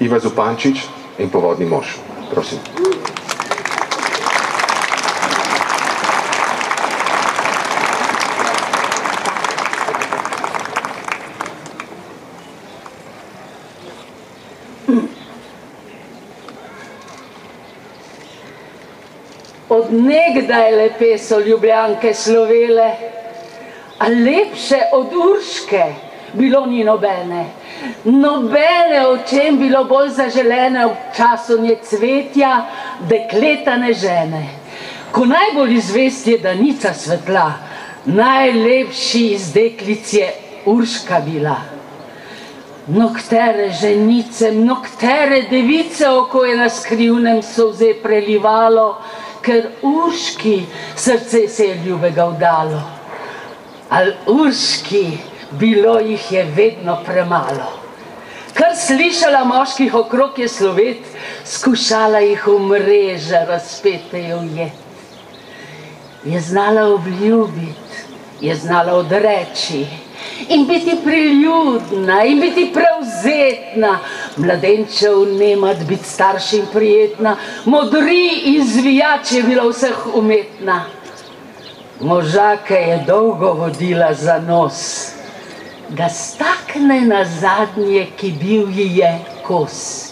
Iva Zupančič in Povodni mož. Prosim. Od nekdaj lepe so Ljubljanke slovele, a lepše od Urške bilo ni nobene. Nobene, o čem bilo bolj zaželene v času nje cvetja, dekletane žene. Ko najbolj izvest je Danica svetla, najlepši iz deklic je Urška bila. Mnogtere ženice, mnogtere device oko je na skrivnem solze prelivalo, ker Urški srce se je ljubega vdalo. Al Urški bilo jih je vedno premalo. Kar slišala moških okrog je slovet, skušala jih v mreže razpete je ujet. Je znala obljubit, je znala odreči in biti priljudna in biti prevzetna, mladenčev nemat, biti staršim prijetna, modri in zvijač je bila vseh umetna. Možake je dolgo vodila za nos, ga stakne na zadnje, ki bil ji je kos.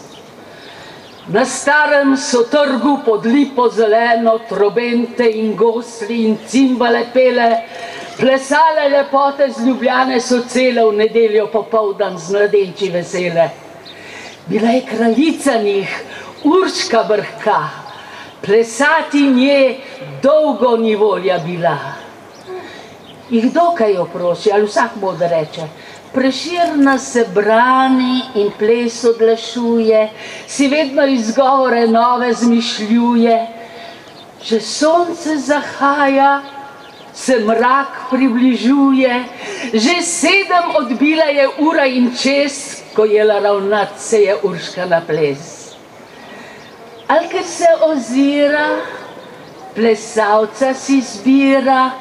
Na starem so trgu pod lipo zeleno trobente in gosli in cimbale pele, plesale lepote z Ljubljane so cele v nedeljo popoldan z mladenči vesele. Bila je kraljica njih, Urška Brhka, plesati nje dolgo ni volja bila. Jih dokaj jo prosi, ali vsak mu odreče. Prešerna se brani in ples odlašuje, si vedno izgovore nove zmišljuje. Že sonce zahaja, se mrak približuje, že 7 odbila je ura in čez, ko jela ravnat se je Urška na ples. Al ker se ozira, plesalca si zbira,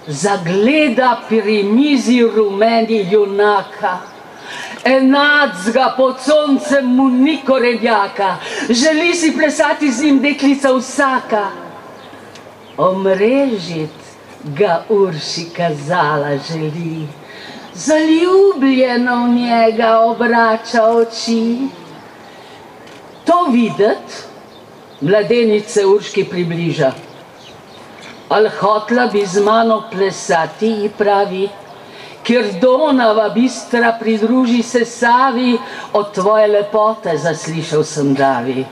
zagleda pri mizi rumeni junaka. Enacga pod soncem mu ni korenjaka, želi si plesati z njim deklica vsaka. Omrežit ga Urši kazala želi, zaljubljeno v njega obrača oči. To videt mladenice Urški približa. Al hotla bi z mano plesati, ji pravi, kjer Donava bistra pridruži se Savi, od tvoje lepote zaslišal sem davi.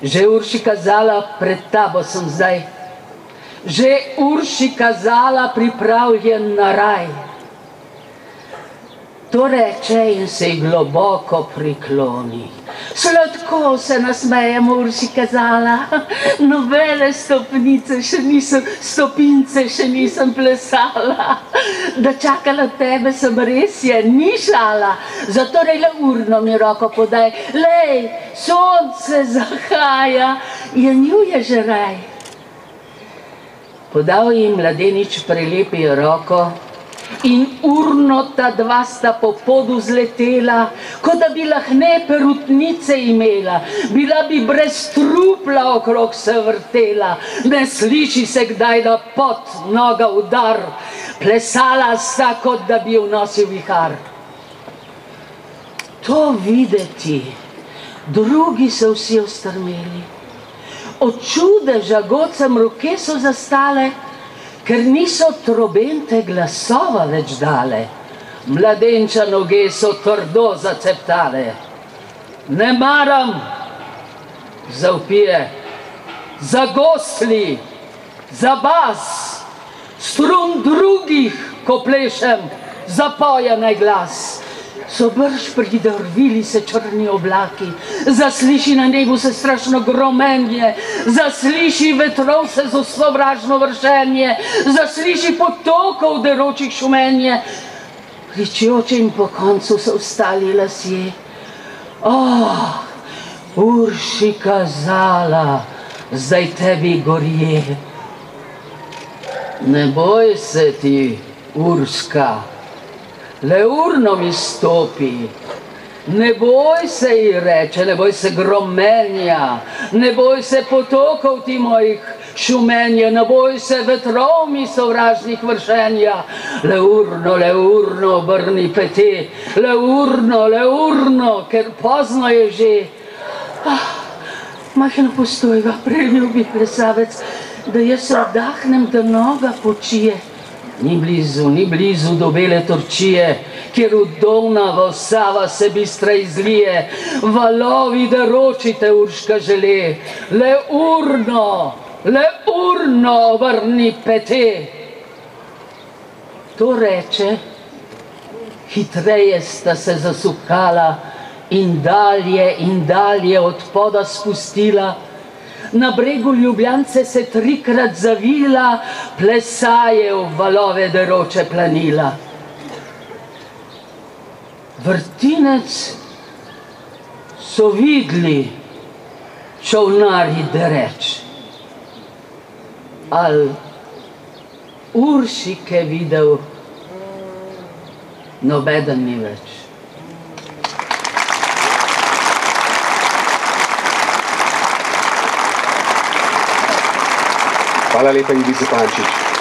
Že Urši kazala, pred tabo sem zdaj, že Urši kazala, pripravljen na raj. To reče in se ji globoko prikloni. Sladko se nasmejem, Urši kazala, nobene stopince še nisem plesala. Da čakala tebe sem res je, ni šala, zatorej le urno mi roko podaj. Lej, sonce zahaja, je njuje že raj. Podal ji mladenič prelepi roko, in urno ta dva sta po podu zletela, kot da bi lahne perutnice imela, bila bi brez trupla okrog se vrtela, ne sliši se kdaj na pot, noga udar, plesala sta, kot da bi jo nosil vihar. To videti, drugi so vsi ostrmeli, od čudeža godcem roke so zastale, ker niso trobente glasova več dale, mladenča noge so trdo zaceptale. Ne maram, zavpije, za gosli, za bas, strun drugih, ko plešem, zapoja naj glas. So brž pridrvili se črni oblaki, zasliši na nebu se strašno gromenje, zasliši vetrov se sovražno vršenje, zasliši potokov deročih šumenje. Kričoče in po koncu so vstali lasje. Urši kazala, zdaj tebi gorje. Ne boj se ti, Urška, le urno mi stopi, Ne boj se, ji reče, ne boj se gromenja, ne boj se potokov ti mojih šumenja, ne boj se vetrov mi sovražnih vršenja. Le urno, obrni pete, le urno, ker pozno je že. Majhno postoj ga, preljubi plesavec, da jaz se oddahnem, da noga počije. Ni blizu do bele Torčije, kjer udovnavo Sava se bistra izlije, valovi deročite Urška žele. Le urno, vrni pete. To reče, hitreje sta se zasukala in dalje od poda spustila. Na bregu Ljubljance se trikrat zavila, plesaje v valove deroče planila. Vrtinec so videli čolnarji dereč, al Uršike videl nobeden ni več. Hvala lepa, Ivi Zupančič.